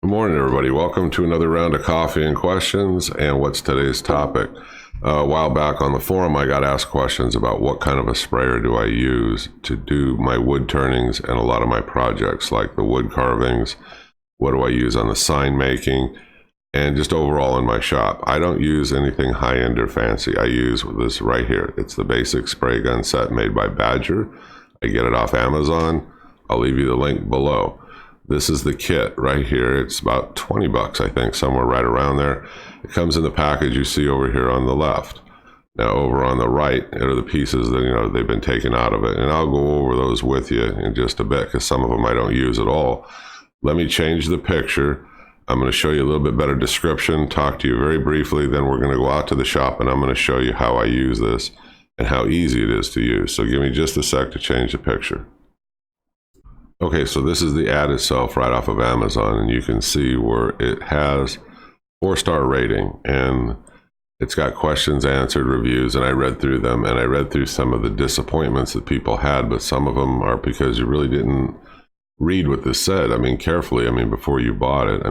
Good morning, everybody. Welcome to another round of coffee and questions. And what's today's topic? A while back on the forum, I got asked questions about what kind of a sprayer do I use to do my wood turnings and a lot of my projects, like the wood carvings. What do I use on the sign making? And just overall in my shop. I don't use anything high-end or fancy. I use this right here. It's the basic spray gun set made by Badger. I get it off Amazon. I'll leave you the link below. This is the kit right here. It's about 20 bucks, I think, somewhere right around there. It comes in the package you see over here on the left. Now over on the right are the pieces that, they've been taken out of it. And I'll go over those with you in just a bit because some of them I don't use at all. Let me change the picture. I'm going to show you a little bit better description, talk to you very briefly, then we're going to go out to the shop and I'm going to show you how I use this and how easy it is to use. So give me just a sec to change the picture. Okay, so this is the ad itself right off of Amazon, and you can see where it has 4-star rating, and it's got questions answered, reviews, and I read through them, and I read through some of the disappointments that people had, but some of them are because you really didn't read what this said. Carefully, before you bought it.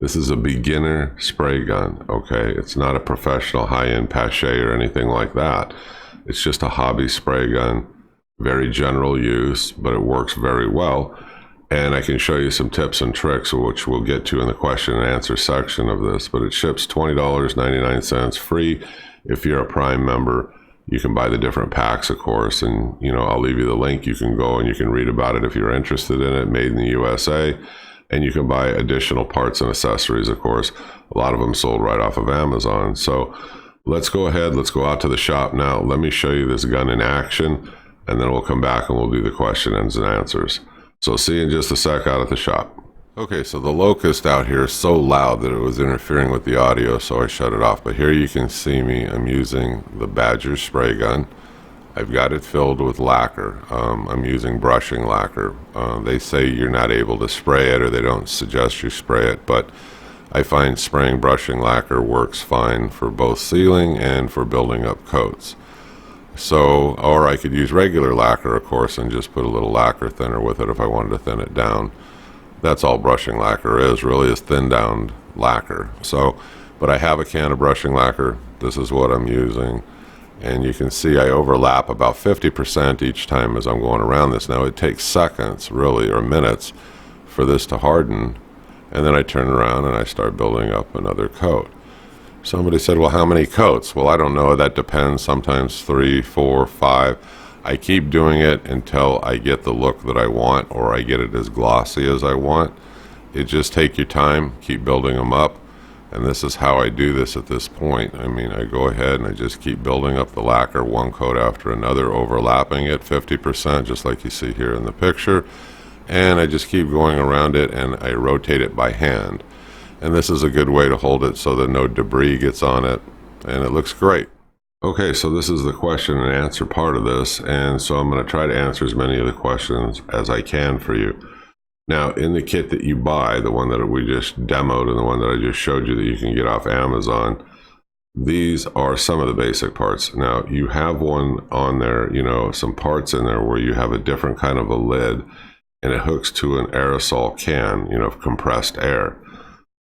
This is a beginner spray gun, okay? It's not a professional high-end Pache or anything like that. It's just a hobby spray gun. Very general use, but it works very well. And I can show you some tips and tricks, which we'll get to in the question and answer section of this. But it ships $20.99 free. If you're a Prime member, you can buy the different packs, of course. And, I'll leave you the link. You can go and you can read about it if you're interested in it. Made in the USA. And you can buy additional parts and accessories, of course. A lot of them sold right off of Amazon. So let's go ahead. Let's go out to the shop now. Let me show you this gun in action. And then we'll come back and we'll do the questions and answers. So see you in just a sec out at the shop. Okay, so the locust out here is so loud that it was interfering with the audio, so I shut it off. But here you can see me. I'm using the Badger spray gun. I've got it filled with lacquer. I'm using brushing lacquer. They say you're not able to spray it, or they don't suggest you spray it, but I find spraying brushing lacquer works fine for both sealing and for building up coats. So, or I could use regular lacquer, of course, and just put a little lacquer thinner with it if I wanted to thin it down. That's all brushing lacquer is, really, is thinned down lacquer. So, but I have a can of brushing lacquer. This is what I'm using. And you can see I overlap about 50% each time as I'm going around this. Now, it takes seconds, really, or minutes for this to harden. And then I turn around and I start building up another coat. Somebody said, well, how many coats? Well, I don't know. That depends. Sometimes 3, 4, 5. I keep doing it until I get the look that I want, or I get it as glossy as I want. It just take your time, keep building them up. And this is how I do this at this point. I go ahead and I just keep building up the lacquer one coat after another, overlapping it 50%, just like you see here in the picture. And I just keep going around it and I rotate it by hand. And this is a good way to hold it so that no debris gets on it, and it looks great. Okay, so this is the question and answer part of this, and so I'm going to try to answer as many of the questions as I can for you. Now, in the kit that you buy, the one that we just demoed and the one that I just showed you that you can get off Amazon, these are some of the basic parts. Now, you have one on there, some parts in there where you have a different kind of a lid, and it hooks to an aerosol can, of compressed air.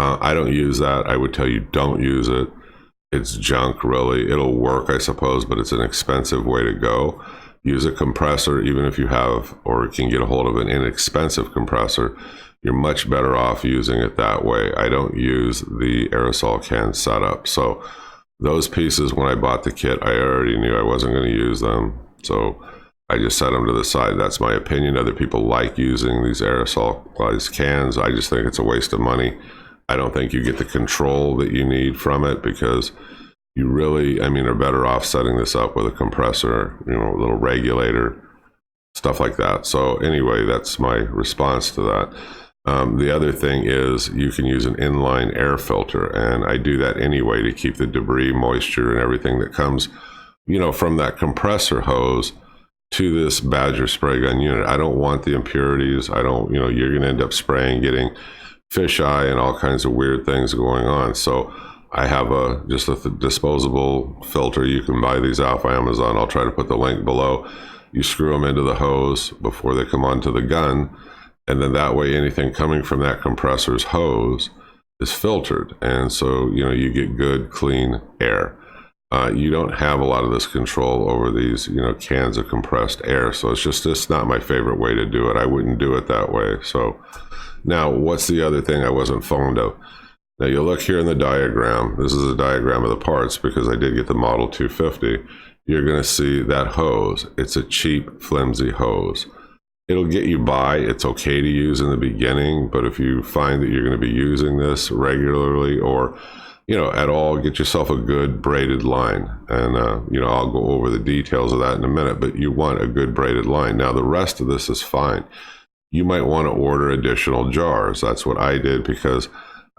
I don't use that. I would tell you don't use it. It's junk, really. It'll work, I suppose, but it's an expensive way to go. Use a compressor, even if you have or can get a hold of an inexpensive compressor. You're much better off using it that way. I don't use the aerosol can setup. So those pieces, when I bought the kit, I already knew I wasn't going to use them. So I just set them to the side. That's my opinion. Other people like using these aerosolized cans. I just think it's a waste of money. I don't think you get the control that you need from it because you really, are better off setting this up with a compressor, a little regulator, stuff like that. So anyway, that's my response to that. The other thing is you can use an inline air filter, and I do that anyway to keep the debris, moisture, and everything that comes, from that compressor hose to this Badger spray gun unit. I don't want the impurities. I don't, you're going to end up spraying, getting fisheye and all kinds of weird things going on. So I have just a disposable filter. You can buy these off Amazon. I'll try to put the link below. You screw them into the hose before they come onto the gun, And then that way anything coming from that compressor's hose is filtered. And so, you get good, clean air. You don't have a lot of this control over these, cans of compressed air. So it's not my favorite way to do it. I wouldn't do it that way. So now what's the other thing I wasn't fond of? Now you look here in the diagram. This is a diagram of the parts because I did get the Model 250. You're going to see that hose. It's a cheap, flimsy hose. It'll get you by. It's okay to use in the beginning, but if you find that you're going to be using this regularly or at all, get yourself a good braided line. And, I'll go over the details of that in a minute, but you want a good braided line. Now, the rest of this is fine. You might want to order additional jars. That's what I did because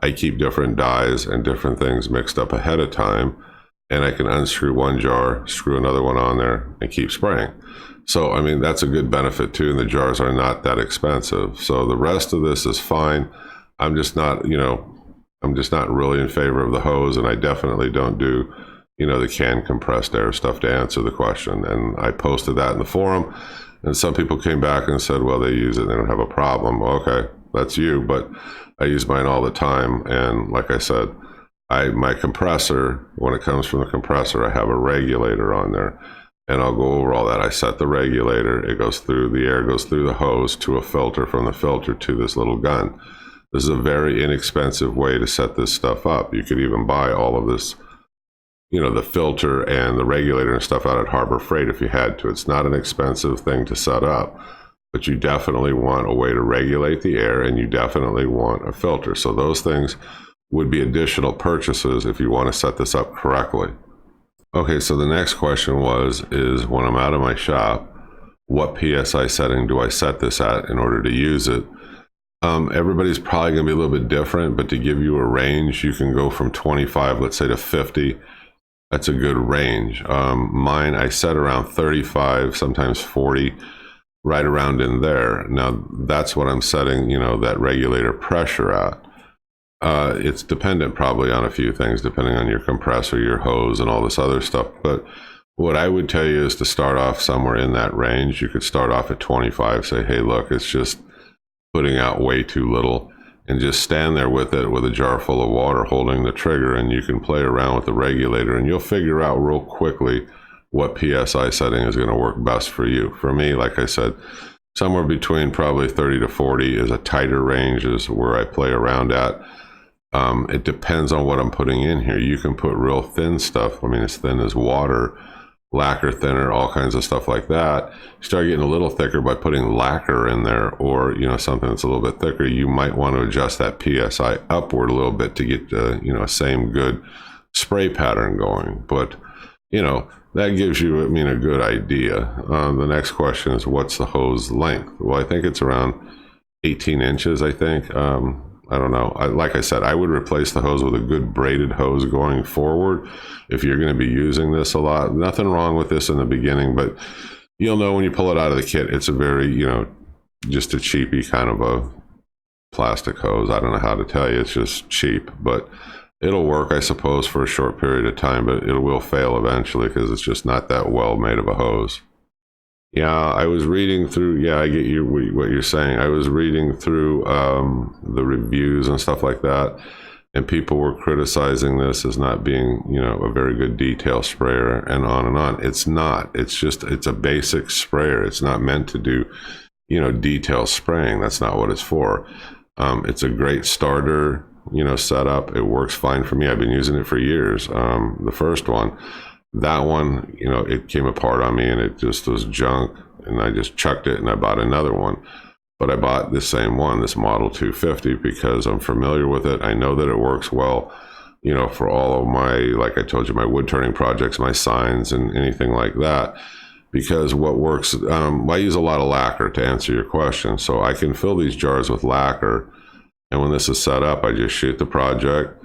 I keep different dies and different things mixed up ahead of time. And I can unscrew one jar, screw another one on there, and keep spraying. So, that's a good benefit too. And the jars are not that expensive. So the rest of this is fine. I'm just not really in favor of the hose, and I definitely don't do, the canned compressed air stuff to answer the question. And I posted that in the forum, and some people came back and said, well, they use it, they don't have a problem. Well, okay, that's you, but I use mine all the time. And like I said, my compressor, when it comes from the compressor, I have a regulator on there. And I'll go over all that. I set the regulator, the air goes through the hose to a filter, from the filter to this little gun. This is a very inexpensive way to set this stuff up. You could even buy all of this, the filter and the regulator and stuff out at Harbor Freight if you had to. It's not an expensive thing to set up, but you definitely want a way to regulate the air, and you definitely want a filter. So those things would be additional purchases if you want to set this up correctly. Okay, so the next question is when I'm out of my shop, what PSI setting do I set this at in order to use it? Everybody's probably going to be a little bit different, but to give you a range, you can go from 25, let's say, to 50. That's a good range. Mine, I set around 35, sometimes 40, right around in there. Now, that's what I'm setting, that regulator pressure at. It's dependent probably on a few things, depending on your compressor, your hose, and all this other stuff. But what I would tell you is to start off somewhere in that range. You could start off at 25, say, hey, look, it's just putting out way too little, and just stand there with it with a jar full of water holding the trigger, and you can play around with the regulator, and you'll figure out real quickly what PSI setting is going to work best for you. For me, like I said, somewhere between probably 30 to 40 is a tighter range, is where I play around at. It depends on what I'm putting in here. You can put real thin stuff. As thin as water, lacquer thinner, all kinds of stuff like that. You start getting a little thicker by putting lacquer in there, or something that's a little bit thicker. You might want to adjust that PSI upward a little bit to get the same good spray pattern going. But that gives you a good idea. The next question is, what's the hose length? Well, I think it's around 18 inches, I think. I don't know. Like I said, I would replace the hose with a good braided hose going forward if you're going to be using this a lot. Nothing wrong with this in the beginning, but you'll know when you pull it out of the kit, it's a very, just a cheapy kind of a plastic hose. I don't know how to tell you. It's just cheap, but it'll work, I suppose, for a short period of time, but it will fail eventually because it's just not that well made of a hose. Yeah, I was reading through, I get you what you're saying. I was reading through the reviews and stuff like that, and people were criticizing this as not being, a very good detail sprayer, and on and on. It's not. It's a basic sprayer. It's not meant to do, detail spraying. That's not what it's for. It's a great starter, setup. It works fine for me. I've been using it for years. The first one. That one, it came apart on me and it just was junk, and I just chucked it and I bought another one. But I bought the same one, this Model 250, because I'm familiar with it. I know that it works well, for all of my, like I told you, my wood turning projects, my signs, and anything like that. Because what works, I use a lot of lacquer to answer your question. So I can fill these jars with lacquer, and when this is set up, I just shoot the project.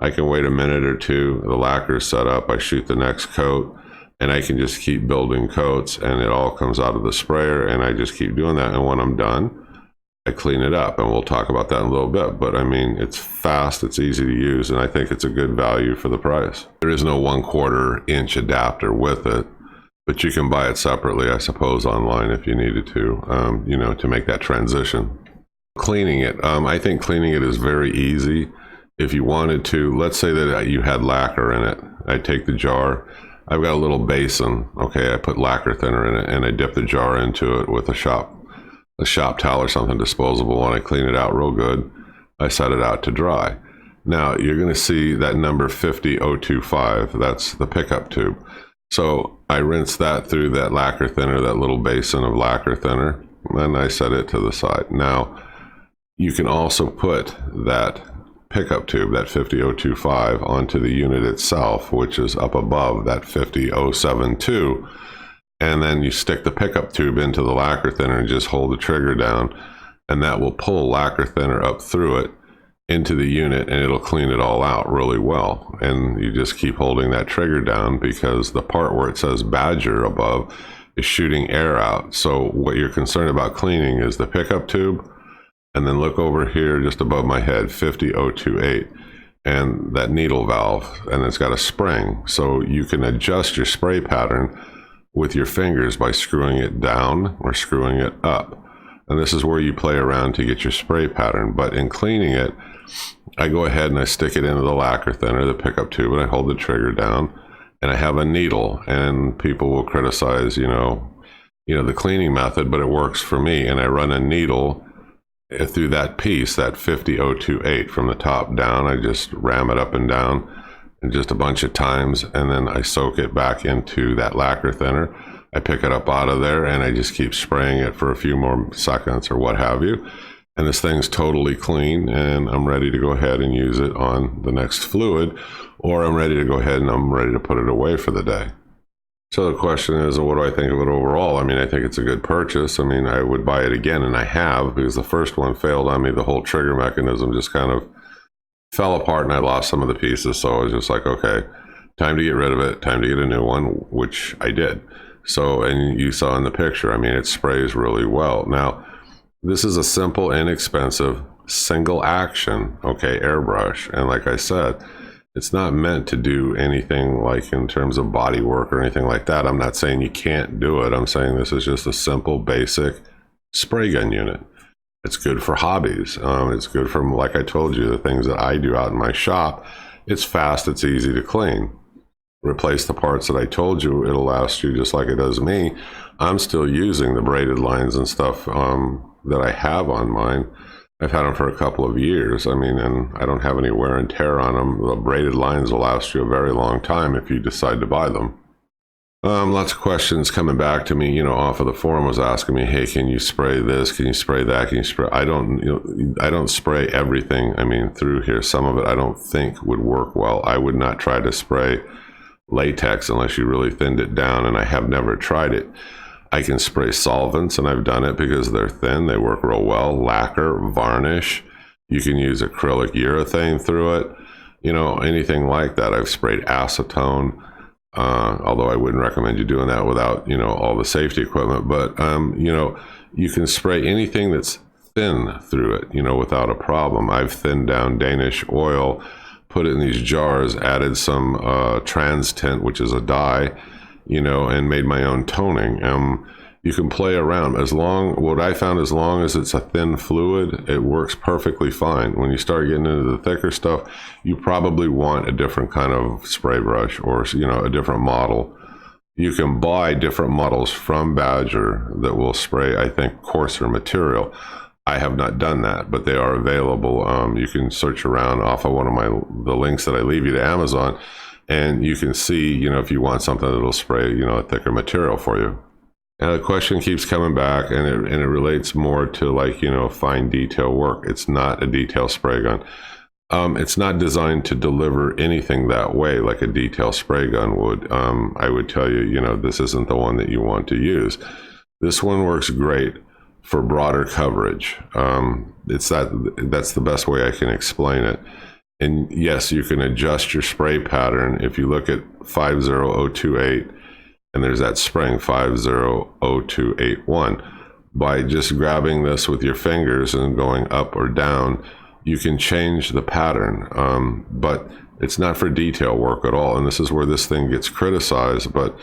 I can wait a minute or two, the lacquer is set up, I shoot the next coat, and I can just keep building coats, and it all comes out of the sprayer, and I just keep doing that. And when I'm done, I clean it up, and we'll talk about that in a little bit. But it's fast, it's easy to use, and I think it's a good value for the price. There is no 1/4 inch adapter with it, but you can buy it separately, I suppose, online if you needed to, to make that transition. Cleaning it. I think cleaning it is very easy. If you wanted to, let's say that you had lacquer in it. I take the jar. I've got a little basin. Okay, I put lacquer thinner in it, and I dip the jar into it with a shop towel or something disposable, and I clean it out real good. I set it out to dry. Now you're going to see that number 50025. That's the pickup tube. So I rinse that through that lacquer thinner, that little basin of lacquer thinner, and I set it to the side. Now you can also put that pickup tube, that 50025, onto the unit itself, which is up above that 50072. And then you stick the pickup tube into the lacquer thinner and just hold the trigger down, and that will pull lacquer thinner up through it into the unit, and it'll clean it all out really well. And you just keep holding that trigger down, because the part where it says Badger above is shooting air out. So what you're concerned about cleaning is the pickup tube. And then look over here just above my head, 50028, and that needle valve, and it's got a spring. So you can adjust your spray pattern with your fingers by screwing it down or screwing it up. And this is where you play around to get your spray pattern. But in cleaning it, I go ahead and I stick it into the lacquer thinner, the pickup tube, and I hold the trigger down, and I have a needle. And people will criticize, the cleaning method, but it works for me. And I run a needle through that piece, that 50028, from the top down. I just ram it up and down, and just a bunch of times, and then I soak it back into that lacquer thinner. I pick it up out of there, and I just keep spraying it for a few more seconds or what have you. And this thing's totally clean, and I'm ready to go ahead and use it on the next fluid, or I'm ready to go ahead and I'm ready to put it away for the day. So the question is, what do I think of it overall? I mean, I think it's a good purchase. I mean, I would buy it again, and I have, because the first one failed on me. The whole trigger mechanism just kind of fell apart, and I lost some of the pieces. So I was just like, okay, time to get rid of it, time to get a new one, which I did. So, and you saw in the picture, I mean, it sprays really well. Now, this is a simple, inexpensive, single action, okay, airbrush. And like I said, it's not meant to do anything like in terms of body work or anything like that. I'm not saying you can't do it. I'm saying this is just a simple, basic spray gun unit. It's good for hobbies. It's good for, like I told you, the things that I do out in my shop. It's fast, it's easy to clean. Replace the parts that I told you, it'll last you just like it does me. I'm still using the braided lines and stuff that I have on mine. I've had them for a couple of years. I mean, and I don't have any wear and tear on them. The braided lines will last you a very long time if you decide to buy them. Lots of questions coming back to me, off of the forum, was asking me, hey, can you spray this? Can you spray that? Can you spray? I don't spray everything. I mean, through here, some of it I don't think would work well. I would not try to spray latex unless you really thinned it down, and I have never tried it. I can spray solvents, and I've done it because they're thin. They work real well. Lacquer, varnish. You can use acrylic urethane through it. Anything like that. I've sprayed acetone, although I wouldn't recommend you doing that without, all the safety equipment. But, you can spray anything that's thin through it, without a problem. I've thinned down Danish oil, put it in these jars, added some trans tint, which is a dye, and made my own toning. You can play around what I found, as long as it's a thin fluid, it works perfectly fine. When you start getting into the thicker stuff, you probably want a different kind of spray brush, or, a different model. You can buy different models from Badger that will spray, I think, coarser material. I have not done that, but they are available. You can search around off of one of the links that I leave you to Amazon, and you can see, if you want something that'll spray, a thicker material for you. And the question keeps coming back, and it relates more to, like, fine detail work. It's not a detail spray gun. It's not designed to deliver anything that way like a detail spray gun would. I would tell you, this isn't the one that you want to use. This one works great for broader coverage. That's the best way I can explain it. And yes, you can adjust your spray pattern. If you look at 50028, and there's that spring 5000281, by just grabbing this with your fingers and going up or down, you can change the pattern. But it's not for detail work at all. And this is where this thing gets criticized. But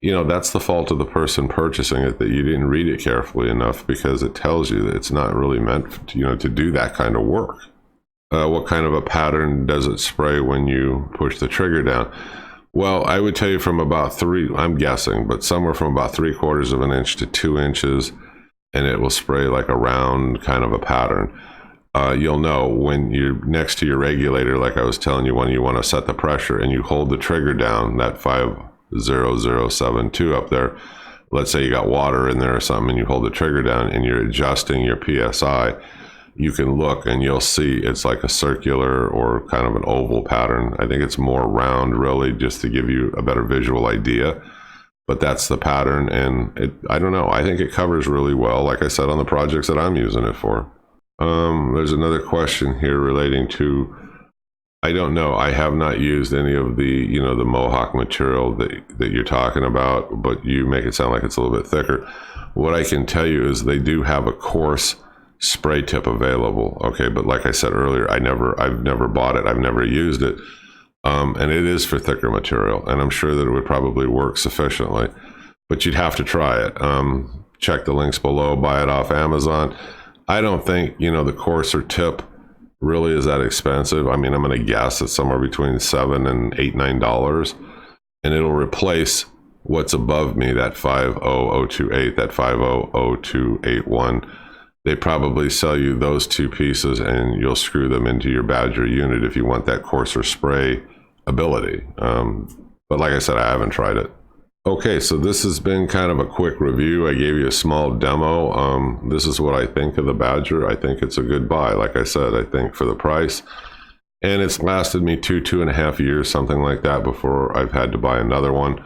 that's the fault of the person purchasing it, that you didn't read it carefully enough, because it tells you that it's not really meant to do that kind of work. What kind of a pattern does it spray when you push the trigger down? Well, I would tell you from about I'm guessing, but somewhere from about 3/4 of an inch to 2 inches, and it will spray like a round kind of a pattern. You'll know when you're next to your regulator, like I was telling you, when you want to set the pressure and you hold the trigger down, that 50072 up there, let's say you got water in there or something, and you hold the trigger down and you're adjusting your PSI, you can look and you'll see it's like a circular or kind of an oval pattern. I think it's more round, really, just to give you a better visual idea. But that's the pattern, and I don't know. I think it covers really well, like I said, on the projects that I'm using it for. There's another question here relating to, I don't know. I have not used any of the, the Mohawk material that you're talking about, but you make it sound like it's a little bit thicker. What I can tell you is they do have a coarse spray tip available. Okay, but like I said earlier, I've never bought it. I've never used it. And it is for thicker material, and I'm sure that it would probably work sufficiently, but you'd have to try it. Check the links below, buy it off Amazon. I don't think, the coarser tip really is that expensive. I mean, I'm going to guess it's somewhere between $7 and $8, $9, and it'll replace what's above me, that 50028, that 5000281. They probably sell you those two pieces, and you'll screw them into your Badger unit if you want that coarser spray ability. But like I said, I haven't tried it. Okay, so this has been kind of a quick review. I gave you a small demo. This is what I think of the Badger. I think it's a good buy. Like I said, I think for the price. And it's lasted me 2.5 years, something like that, before I've had to buy another one.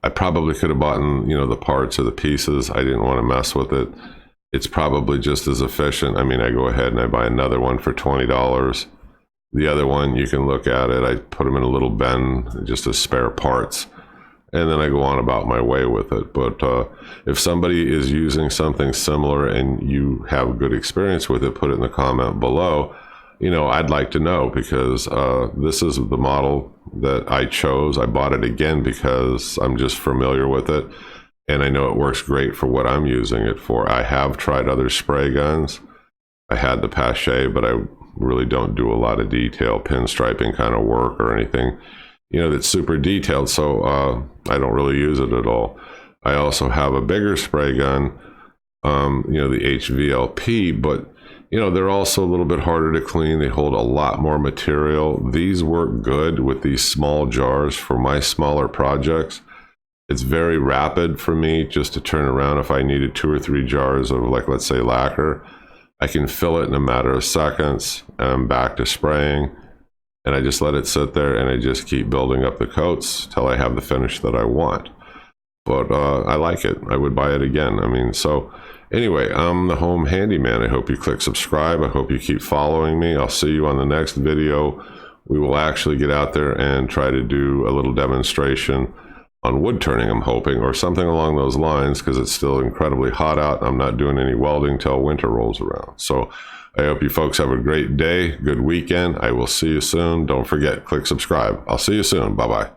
I probably could have bought, the parts or the pieces. I didn't want to mess with it. It's probably just as efficient. I mean, I go ahead and I buy another one for $20. The other one, you can look at it. I put them in a little bin just as spare parts, and then I go on about my way with it. But if somebody is using something similar and you have good experience with it, put it in the comment below. I'd like to know, because this is the model that I chose. I bought it again because I'm just familiar with it, and I know it works great for what I'm using it for. I have tried other spray guns. I had the Pache, but I really don't do a lot of detail, pinstriping kind of work or anything, that's super detailed. So I don't really use it at all. I also have a bigger spray gun, the HVLP, but they're also a little bit harder to clean. They hold a lot more material. These work good with these small jars for my smaller projects. It's very rapid for me just to turn around. If I needed 2 or 3 jars of, like, let's say lacquer, I can fill it in a matter of seconds, and I'm back to spraying, and I just let it sit there, and I just keep building up the coats till I have the finish that I want. But I like it. I would buy it again. I mean, so anyway, I'm the Home Handyman. I hope you click subscribe. I hope you keep following me. I'll see you on the next video. We will actually get out there and try to do a little demonstration on wood turning, I'm hoping, or something along those lines, because it's still incredibly hot out. I'm not doing any welding till winter rolls around. So I hope you folks have a great day, good weekend. I will see you soon. Don't forget, click subscribe. I'll see you soon. Bye-bye.